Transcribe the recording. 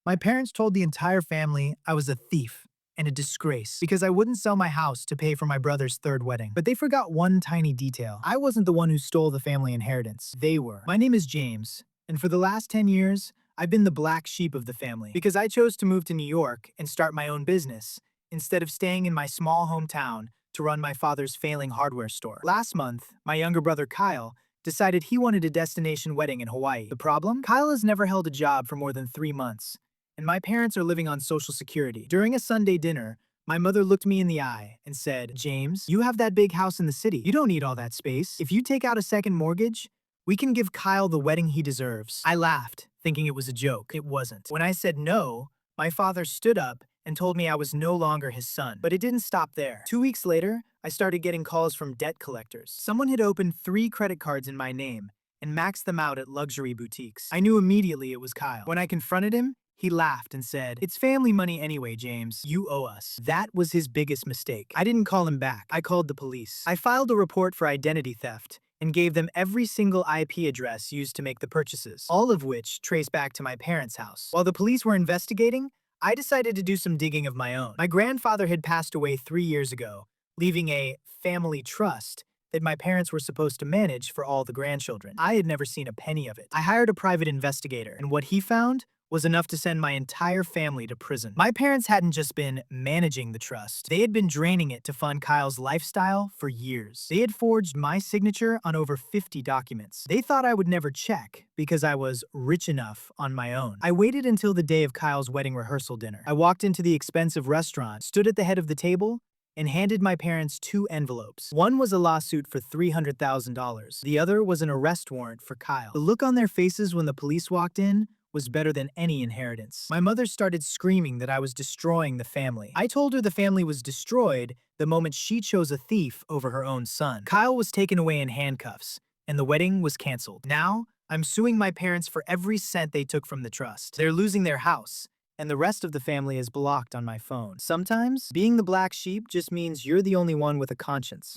My parents told the entire family I was a thief and a disgrace because I wouldn't sell my house to pay for my brother's third wedding. But they forgot one tiny detail. I wasn't the one who stole the family inheritance. They were. My name is James, and for the last 10 years, I've been the black sheep of the family because I chose to move to New York and start my own business instead of staying in my small hometown to run my father's failing hardware store. Last month, my younger brother Kyle decided he wanted a destination wedding in Hawaii. The problem? Kyle has never held a job for more than 3 months, and my parents are living on Social Security. During a Sunday dinner, my mother looked me in the eye and said, "James, you have that big house in the city. You don't need all that space. If you take out a second mortgage, we can give Kyle the wedding he deserves." I laughed, thinking it was a joke. It wasn't. When I said no, my father stood up and told me I was no longer his son. But it didn't stop there. 2 weeks later, I started getting calls from debt collectors. Someone had opened 3 credit cards in my name and maxed them out at luxury boutiques. I knew immediately it was Kyle. When I confronted him, he laughed and said, "It's family money anyway, James. You owe us." That was his biggest mistake. I didn't call him back. I called the police. I filed a report for identity theft and gave them every single IP address used to make the purchases, all of which trace back to my parents' house. While the police were investigating, I decided to do some digging of my own. My grandfather had passed away 3 years ago, leaving a family trust that my parents were supposed to manage for all the grandchildren. I had never seen a penny of it. I hired a private investigator, and what he found was enough to send my entire family to prison. My parents hadn't just been managing the trust, they had been draining it to fund Kyle's lifestyle for years. They had forged my signature on over 50 documents. They thought I would never check because I was rich enough on my own. I waited until the day of Kyle's wedding rehearsal dinner. I walked into the expensive restaurant, stood at the head of the table, and handed my parents 2 envelopes. One was a lawsuit for $300,000. The other was an arrest warrant for Kyle. The look on their faces when the police walked in was better than any inheritance. My mother started screaming that I was destroying the family. I told her the family was destroyed the moment she chose a thief over her own son. Kyle was taken away in handcuffs, and the wedding was canceled. Now, I'm suing my parents for every cent they took from the trust. They're losing their house, and the rest of the family is blocked on my phone. Sometimes, being the black sheep just means you're the only one with a conscience.